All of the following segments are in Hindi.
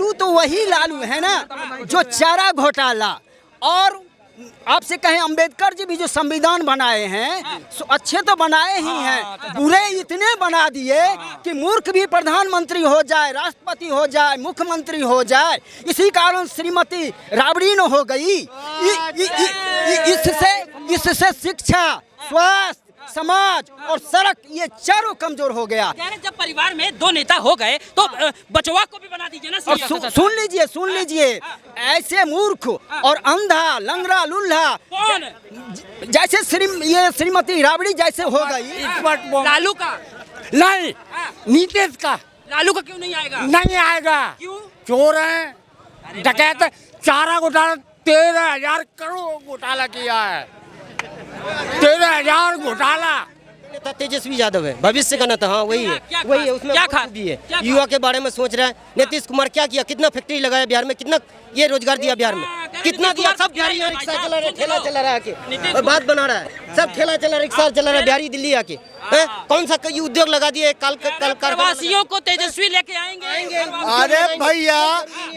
लालू तो वही लालू है ना जो चारा घोटाला, और आपसे कहें अंबेडकर जी भी जो संविधान बनाए हैं अच्छे तो बनाए ही हैं, बुरे इतने बना दिए कि मूर्ख भी प्रधानमंत्री हो जाए, राष्ट्रपति हो जाए, मुख्यमंत्री हो जाए। इसी कारण श्रीमती राबड़ी न हो गई। इससे शिक्षा, स्वास्थ्य, समाज और सड़क ये चारों कमजोर हो गया। जब परिवार में दो नेता हो गए तो बचवा को भी बना दीजिए ना। और सुन लीजिए ऐसे मूर्ख और अंधा, लंगड़ा, लुल्हा कौन जैसे श्रीमती राबड़ी जैसे हो गई। लालू का नहीं, नीतीश का। लालू का क्यों नहीं आएगा? नहीं आएगा। क्यों? चोर है, डकैत है। चारा घोटाला 13,000 करोड़ घोटाला किया है। 13,000 घोटाला। तेजस्वी यादव है, भविष्य का नेता। हाँ वही है, वही है। उसमें क्या भी है, युवा के बारे में सोच रहा है। नीतीश कुमार क्या किया, कितना फैक्ट्री लगाया बिहार में, कितना ये रोजगार दिया बिहार में, कितना दिया। सब बिहारी रिक्शा चला रहा है, ठेला चला रहा है आके, और बात बना रहा है। सब ठेला चला, रिक्शा चला रहा है बिहारी, दिल्ली आके। कौन सा उद्योग लगा दिए? कल प्रवासियों को तेजस्वी लेके आएंगे। अरे भैया,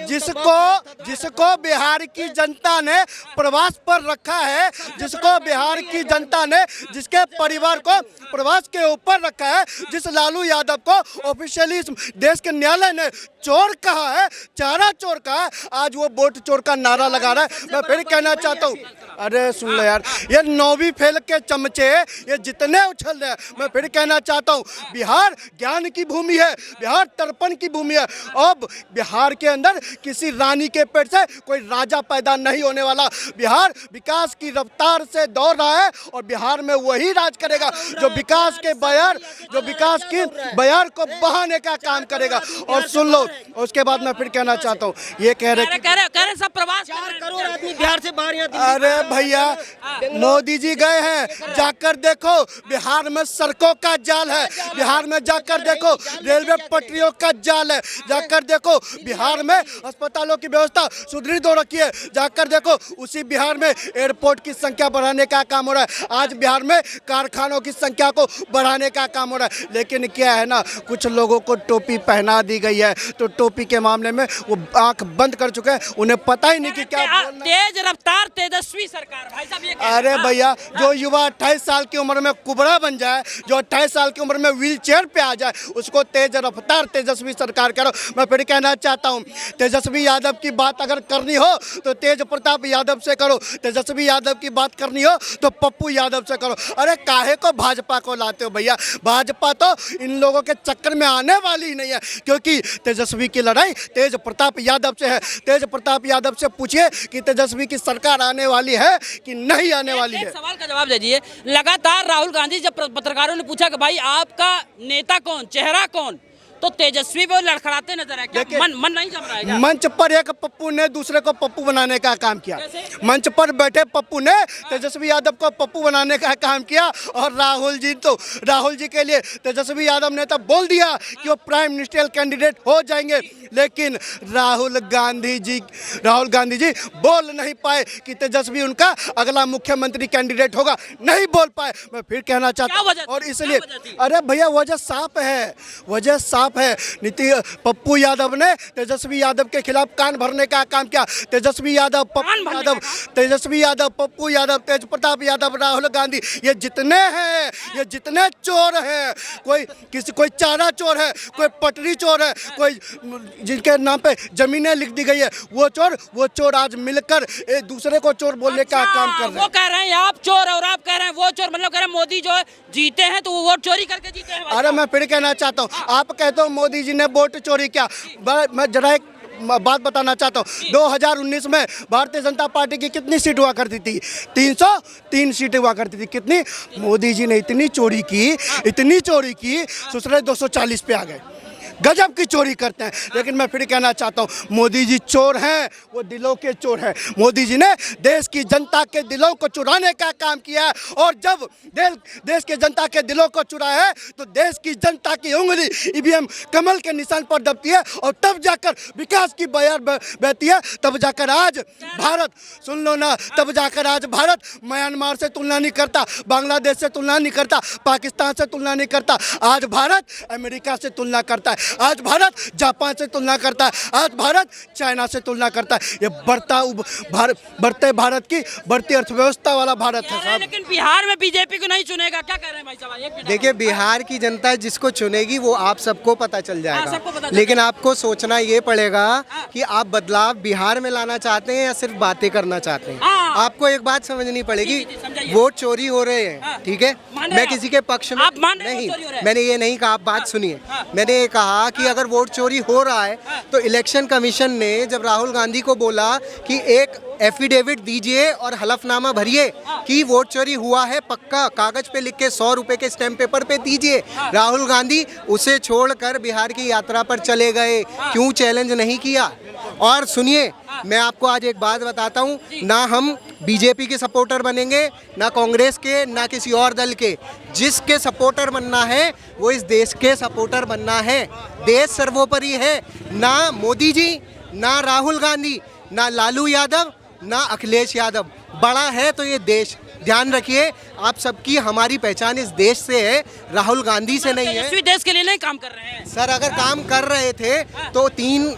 जिसको बिहार की जनता ने प्रवास पर रखा है, जिसको बिहार की जनता ने, जिसके परिवार को प्रवास के ऊपर रखा है, जिस लालू यादव को ऑफिशियली इस देश के न्यायालय ने चोर कहा है, चारा चोर कहा है, आज वो वोट चोर का नारा लगा रहा है। मैं फिर कहना चाहता हूँ, अरे सुन लो यार, ये 9वीं फेल के चमचे ये जितने उछल रहे हैं, मैं फिर कहना चाहता हूँ, बिहार ज्ञान की भूमि है, बिहार तर्पण की भूमि है। अब बिहार के अंदर किसी रानी के पेट से कोई राजा पैदा नहीं होने वाला। बिहार विकास की रफ्तार से दौड़ रहा है और बिहार में वही राज करेगा जो विकास की बयार को बहाने का काम करेगा। और सुन लो, उसके बाद मैं फिर कहना चाहता हूँ, ये कह रहे सब प्रवास 4 करोड़ आदमी बिहार से बाहर यहाँ। अरे भैया, मोदी जी गए हैं, जाकर देखो बिहार में सड़कों का जाल है, बिहार में जाकर देखो रेलवे पटरियों का जाल है, जाकर देखो बिहार में अस्पतालों की व्यवस्था सुदृढ़ हो रखी है, जाकर देखो उसी बिहार में एयरपोर्ट की संख्या बढ़ाने का काम हो रहा है। आज बिहार में कारखानों की संख्या को बढ़ाने का काम हो रहा है। लेकिन क्या है ना, कुछ लोगों को टोपी पहना दी गई है, तो टोपी के मामले में वो आंख बंद कर चुके हैं, उन्हें पता ही नहीं कि क्या बोलना। तेज रफ्तार तेजस्वी सरकार, भाई साहब ये अरे भैया, जो युवा 28 साल की उम्र में कुबड़ा बन जाए, जो 28 साल की उम्र में व्हील चेयर पे आ जाए, उसको तेज रफ्तार तेजस्वी सरकार करो। मैं फिर कहना चाहता हूँ, तेजस्वी यादव की बात अगर करनी हो तो तेज प्रताप यादव से करो, तेजस्वी यादव की बात करनी हो तो पप्पू यादव से करो। अरे काहे को भाजपा को लाते हो भैया? भाजपा तो इन लोगों के चक्कर में आने वाली ही नहीं है, क्योंकि तेजस्वी की लड़ाई तेज प्रताप यादव से है। तेज प्रताप यादव से पूछिए कि तेजस्वी की सरकार आने वाली है कि नहीं आने वाली है। सवाल का जवाब दीजिए। लगातार राहुल गांधी जब पत्रकारों ने पूछा कि भाई आपका नेता कौन, चेहरा कौन, तो तेजस्वी वो लड़खड़ाते नजर आए। क्या मन नहीं जम रहा है? मंच पर एक पप्पू ने दूसरे को पप्पू बनाने का काम किया। मंच पर बैठे पप्पू ने तेजस्वी यादव को पप्पू बनाने का काम किया, और राहुल जी के लिए तेजस्वी यादव ने तो बोल दिया कि वो प्राइम मिनिस्टर कैंडिडेट हो जाएंगे, लेकिन राहुल गांधी जी बोल नहीं पाए कि तेजस्वी उनका अगला मुख्यमंत्री कैंडिडेट होगा, नहीं बोल पाए। मैं फिर कहना चाहता हूँ, और इसलिए अरे भैया वजह साफ है, पप्पू यादव ने तेजस्वी यादव के खिलाफ कान भरने का काम किया। तेजस्वी यादव, पप्पू यादव, तेज प्रताप यादव, राहुल गांधी, ये जितने हैं, ये जितने चोर हैं, कोई चारा चोर है, कोई पटरी चोर है, कोई जिनके नाम पे जमीनें लिख दी गई है, वो चोर आज मिलकर एक दूसरे को चोर बोलने का काम कर रहे हैं। वो कह रहे हैं आप चोर और आप कह रहे हैं वो चोर, मतलब कह रहे हैं मोदी जो जीते हैं तो वो वोट चोरी करके जीते हैं। अरे मैं फिर कहना चाहता हूँ, आप कहते हो मोदी जी ने वोट चोरी किया, मैं जरा एक बात बताना चाहता हूँ। 2019 में भारतीय जनता पार्टी की कितनी सीट हुआ करती थी? 303 सीटें हुआ करती थी। कितनी? मोदी जी ने इतनी चोरी की दूसरे 240 पे आ गए। गजब की चोरी करते हैं। लेकिन मैं फिर कहना चाहता हूँ, मोदी जी चोर हैं, वो दिलों के चोर हैं। मोदी जी ने देश की जनता के दिलों को चुराने का काम किया है, और जब देश के जनता के दिलों को चुराया है तो देश की जनता की उंगली ईवीएम कमल के निशान पर दबती है, और तब जाकर विकास की बयार बहती है। तब जाकर आज भारत, सुन लो ना, तब जाकर आज भारत म्यांमार से तुलना नहीं करता, बांग्लादेश से तुलना नहीं करता, पाकिस्तान से तुलना नहीं करता, आज भारत अमेरिका से तुलना करता है। आज भारत जापान से तुलना करता है, आज भारत चाइना से तुलना करता है। ये बढ़ते भारत की बढ़ती अर्थव्यवस्था वाला भारत है साहब। लेकिन बिहार में बीजेपी को नहीं चुनेगा, क्या कह रहे हैं भाई साहब? एक मिनट। देखिए, बिहार की जनता जिसको चुनेगी वो आप सबको पता चल सबको पता जाएगा, चल लेकिन आपको सोचना ये पड़ेगा कि आप बदलाव बिहार में लाना चाहते हैं या सिर्फ बातें करना चाहते हैं। हाँ। आपको एक बात समझनी पड़ेगी, जी, समझाइए। वोट चोरी हो रहे हैं, हाँ। ठीक है। मान रहे मैं हैं किसी के पक्ष में आप मान रहे हैं नहीं, वोट चोरी हो रहा है? मैंने ये नहीं कहा, आप बात सुनिए। हाँ। मैंने ये कहा कि अगर वोट चोरी हो रहा है तो इलेक्शन कमीशन ने जब राहुल गांधी को बोला कि एक एफिडेविट दीजिए और हलफनामा भरिए कि वोट चोरी हुआ है, पक्का कागज पे लिख के 100 रुपए के स्टैम्प पेपर पे दीजिए, राहुल गांधी उसे छोड़कर बिहार की यात्रा पर चले गए। क्यों चैलेंज नहीं किया? और सुनिए, मैं आपको आज एक बात बताता हूँ, ना हम बीजेपी के सपोर्टर बनेंगे, ना कांग्रेस के, ना किसी और दल के। जिसके सपोर्टर बनना है वो इस देश के सपोर्टर बनना है। देश सर्वोपरि है। ना मोदी जी, ना राहुल गांधी, ना लालू यादव, ना अखिलेश यादव। बड़ा है तो ये देश। ध्यान रखिए, आप सबकी हमारी पहचान इस देश से है, राहुल गांधी से नहीं है। तेजस्वी देश के लिए नहीं काम कर रहे हैं सर, अगर काम कर रहे थे तो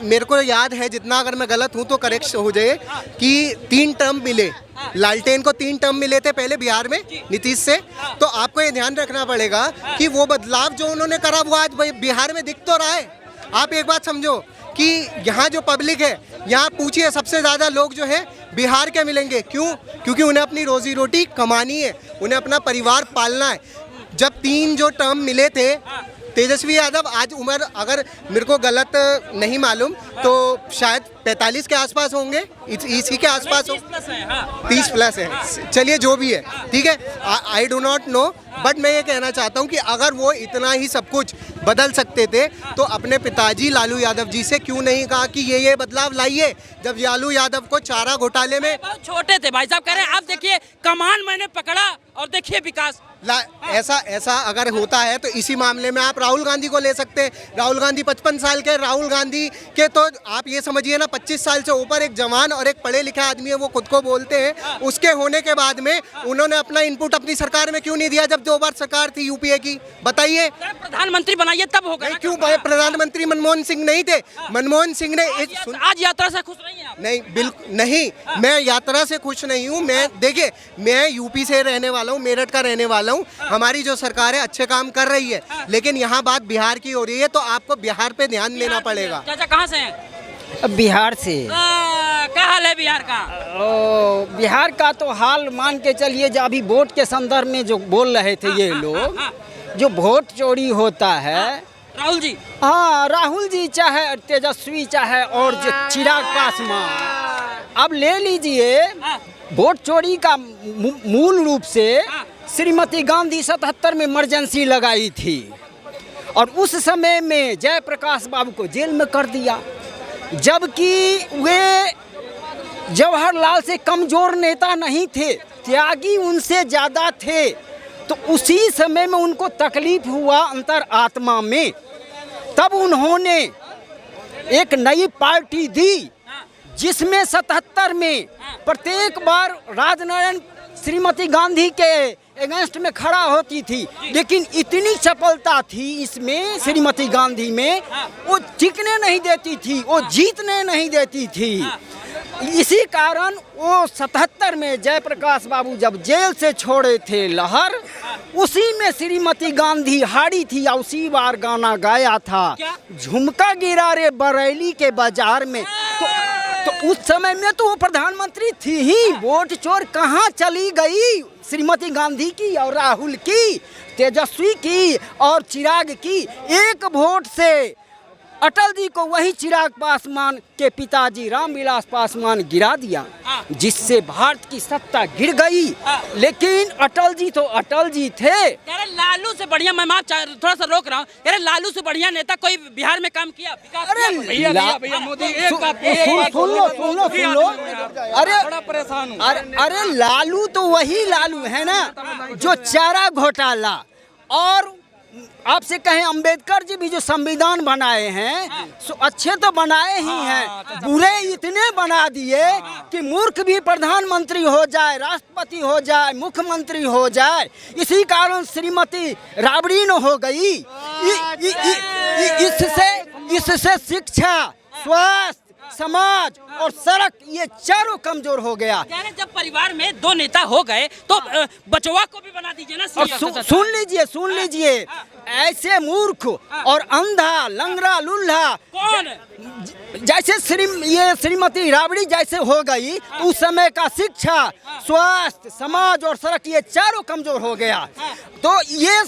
मेरे को याद है, जितना अगर मैं गलत हूँ तो करेक्ट हो जाए, कि 3 टर्म मिले। लालटेन को 3 टर्म मिले थे पहले बिहार में नीतीश से। तो आपको ये ध्यान रखना पड़ेगा कि वो बदलाव जो उन्होंने करा वो आज बिहार में दिख तो रहा है। आप एक बात समझो कि यहाँ जो पब्लिक है, यहाँ पूछिए, सबसे ज़्यादा लोग जो है बिहार के मिलेंगे। क्यों? क्योंकि उन्हें अपनी रोजी रोटी कमानी है, उन्हें अपना परिवार पालना है। जब 3 जो टर्म मिले थे, तेजस्वी यादव आज उम्र अगर मेरे को गलत नहीं मालूम तो शायद 45 के आसपास होंगे, इसी के आसपास हो, 30 प्लस है। चलिए जो भी है, ठीक है, I do not know, but मैं ये कहना चाहता हूँ कि अगर वो इतना ही सब कुछ बदल सकते थे तो अपने पिताजी लालू यादव जी से क्यों नहीं कहा कि ये बदलाव लाइए, जब लालू यादव को चारा घोटाले में बहुत छोटे थे भाई साहब। कह रहे हैं आप देखिए, कमान मैंने पकड़ा और देखिए विकास। ऐसा अगर होता है तो इसी मामले में आप राहुल गांधी को ले सकते हैं। राहुल गांधी 55 साल के, राहुल गांधी के तो आप ये समझिए ना 25 साल से ऊपर एक जवान और एक पढ़े लिखे आदमी है, वो खुद को बोलते हैं। उसके होने के बाद में उन्होंने अपना इनपुट अपनी सरकार में क्यों नहीं दिया जब 2 बार सरकार थी यूपीए की? बताइए। प्रधानमंत्री बनाइए तब होगा। क्यों प्रधानमंत्री मनमोहन सिंह नहीं थे? मनमोहन सिंह ने आज यात्रा से खुश नहीं है आप? नहीं, बिल्कुल नहीं, मैं यात्रा से खुश नहीं हूँ। मैं देखिए, मैं यूपी से रहने वाला हूँ, मेरठ का रहने वाला हूँ। हमारी जो सरकार है अच्छे काम कर रही है, लेकिन यहाँ बात बिहार की हो रही है तो आपको बिहार पे ध्यान देना पड़ेगा। चाचा कहाँ से हैं? बिहार से। क्या हाल है बिहार का? बिहार का तो हाल मान के चलिए, जो अभी वोट के संदर्भ में जो बोल रहे थे ये लोग, जो वोट चोरी होता है, राहुल जी, हाँ, राहुल जी चाहे तेजस्वी चाहे और जो चिराग पासवान, अब ले लीजिए, वोट चोरी का मूल रूप से श्रीमती गांधी 77 में इमरजेंसी लगाई थी और उस समय में जयप्रकाश बाबू को जेल में कर दिया, जबकि वे जवाहरलाल से कमजोर नेता नहीं थे, त्यागी उनसे ज़्यादा थे। तो उसी समय में उनको तकलीफ हुआ अंतर आत्मा में, तब उन्होंने एक नई पार्टी दी जिसमें 77 में प्रत्येक बार राजनारायण श्रीमती गांधी के अगेंस्ट में खड़ा होती थी, लेकिन इतनी चपलता थी इसमें श्रीमती गांधी में, वो टिकने नहीं देती थी, वो जीतने नहीं देती थी। इसी कारण वो 77 में जयप्रकाश बाबू जब जेल से छोड़े थे लहर, उसी में श्रीमती गांधी हारी थी और उसी बार गाना गाया था, झुमका गिरा रे बरेली के बाजार में। तो उस समय में तो वो प्रधानमंत्री थी ही, वोट चोर कहाँ चली गई? श्रीमती गांधी की और राहुल की, तेजस्वी की और चिराग की, एक वोट से अटल जी को वही चिराग पासवान के पिताजी रामविलास पासवान गिरा दिया, जिससे भारत की सत्ता गिर गई। लेकिन अटल जी तो अटल जी थे। लालू से बढ़िया, मैं थोड़ा सा रोक रहा हूँ, यार लालू से बढ़िया नेता कोई बिहार में काम किया? अरे भैया मोदी, सुन लो, अरे बड़ा परेशान हूँ। अरे लालू तो वही लालू है ना जो चारा घोटाला, और आपसे कहें अंबेडकर जी भी जो संविधान बनाए हैं सो अच्छे तो बनाए ही हैं, बुरे इतने बना दिए कि मूर्ख भी प्रधानमंत्री हो जाए, राष्ट्रपति हो जाए, मुख्यमंत्री हो जाए। इसी कारण श्रीमती राबड़ी न हो गई। इससे इससे शिक्षा, स्वास्थ्य, समाज और सड़क ये चारों कमजोर हो गया। कह रहे जब परिवार में दो नेता हो गए तो बचवा को भी बना दीजिए ना और सीएम। सुन लीजिए ऐसे मूर्ख और अंधा लंगड़ा लुल्हा कौन? जैसे श्रीमती राबड़ी जैसे हो गई तो उस समय का शिक्षा, स्वास्थ्य, समाज और सड़क ये चारों कमजोर हो गया। तो ये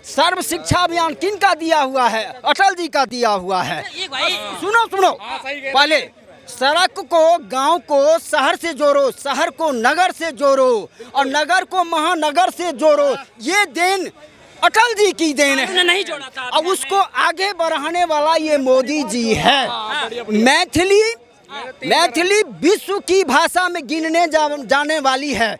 सर्व शिक्षा अभियान किन का दिया हुआ है? अटल जी का दिया हुआ है। एक भाई सुनो पहले सड़क को गांव को शहर से जोड़ो, शहर को नगर से जोड़ो और नगर को महानगर से जोड़ो। ये देन अटल जी की देन है, नहीं जोड़ा था। अब उसको आगे बढ़ाने वाला ये मोदी जी है। मैथिली विश्व की भाषा में गिनने जाने वाली है।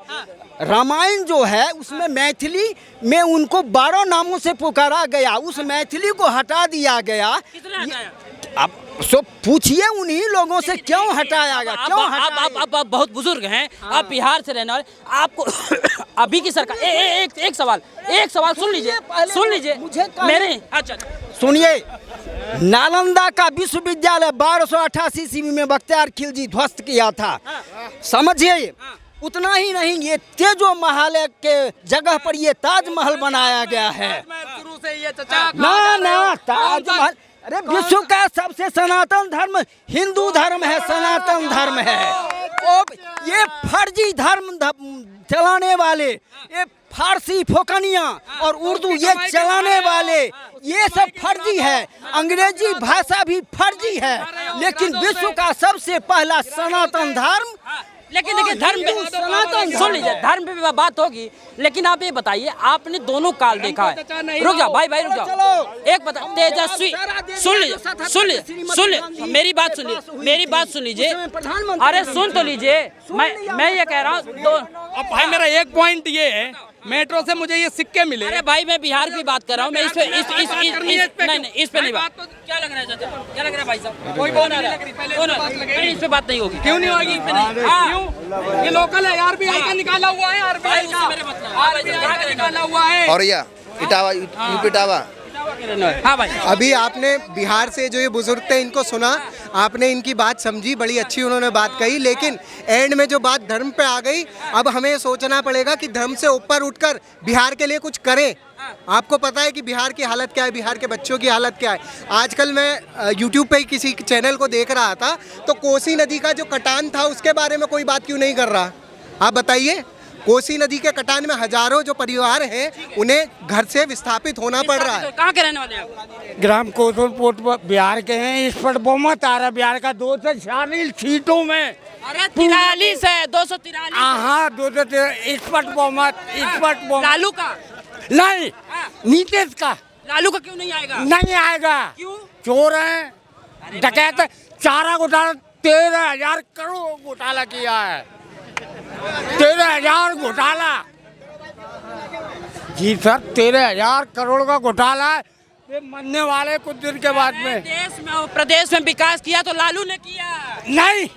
रामायण जो है उसमें मैथिली में उनको 12 नामों से पुकारा गया, उस मैथिली को हटा दिया गया। किसने हटाया? अब सो पूछिए उन्हीं लोगों से क्यों हटाया गया, क्यों हटाया? आप बहुत बुजुर्ग हैं, आप बिहार से रहने वाले, आपको अभी की सरकार एक सवाल सुन लीजिए मुझे मेरे। अच्छा सुनिए, नालंदा का विश्वविद्यालय 1288 ईस्वी में बख्तियार खिलजी ध्वस्त किया था, समझिए। उतना ही नहीं, ये तेजो महल के जगह पर ये ताजमहल बनाया गया है। शुरू से ये चचा ना ताजमहल, अरे विश्व का सबसे सनातन धर्म हिंदू धर्म है, सनातन धर्म है। और ये फर्जी धर्म चलाने वाले, ये फारसी फोकनिया और उर्दू ये चलाने वाले, ये सब फर्जी है। अंग्रेजी भाषा भी फर्जी है, लेकिन विश्व का सबसे पहला सनातन धर्म। लेकिन देखिए धर्म पे सुन लीजिए, धर्म पे बात होगी, लेकिन आप ये बताइए, आपने दोनों काल देखा है। रुक जाओ भाई रुक जाओ, एक बता, तेजस्वी सुन लीजिए मेरी बात सुन लीजिए। अरे सुन तो लीजिए, मैं ये कह रहा हूँ। अब भाई मेरा एक पॉइंट ये है, मेट्रो से मुझे ये सिक्के मिले। अरे भाई मैं बिहार की बात कर रहा हूँ, मैं इस पे नहीं बात। क्या लग रहा है चाचा, क्या लग रहा है भाई साहब? कोई बोल नहीं, इस पे बात नहीं होगी। क्यों नहीं होगी? क्यों? ये लोकल है, आरबीआई का निकाला हुआ है, आरबीआई का निकाला हुआ है। और या इटावा यूपी इटावा। हाँ भाई, अभी आपने बिहार से जो ये बुजुर्ग थे इनको सुना, आपने इनकी बात समझी, बड़ी अच्छी उन्होंने बात कही, लेकिन एंड में जो बात धर्म पे आ गई, अब हमें सोचना पड़ेगा कि धर्म से ऊपर उठकर बिहार के लिए कुछ करें। आपको पता है कि बिहार की हालत क्या है, बिहार के बच्चों की हालत क्या है। आजकल मैं यूट्यूब पे किसी चैनल को देख रहा था, तो कोसी नदी का जो कटान था उसके बारे में कोई बात क्यों नहीं कर रहा? आप बताइए। कोसी नदी के कटान में हजारों जो परिवार हैं उन्हें घर से विस्थापित होना पड़ रहा है। कहाँ के रहने वाले हैं आप? ग्राम कोतुलपुर बिहार के हैं। इस पर बहुमत आ रहा है बिहार का 246 सीटों में। अरे 43 है, 243। हाँ 243 इस पर बहुमत। लालू का नहीं, नीतीश का। लालू का क्यों नहीं आएगा? नहीं आएगा। क्यों? चोर है, डकैत है। चारा घोटाला 13,000 करोड़ घोटाला किया है। 13,000 घोटाला। जी सर, 13,000 करोड़ का घोटाला है। ये मरने वाले कुछ दिन के बाद में। प्रदेश में विकास किया तो लालू ने किया। नहीं,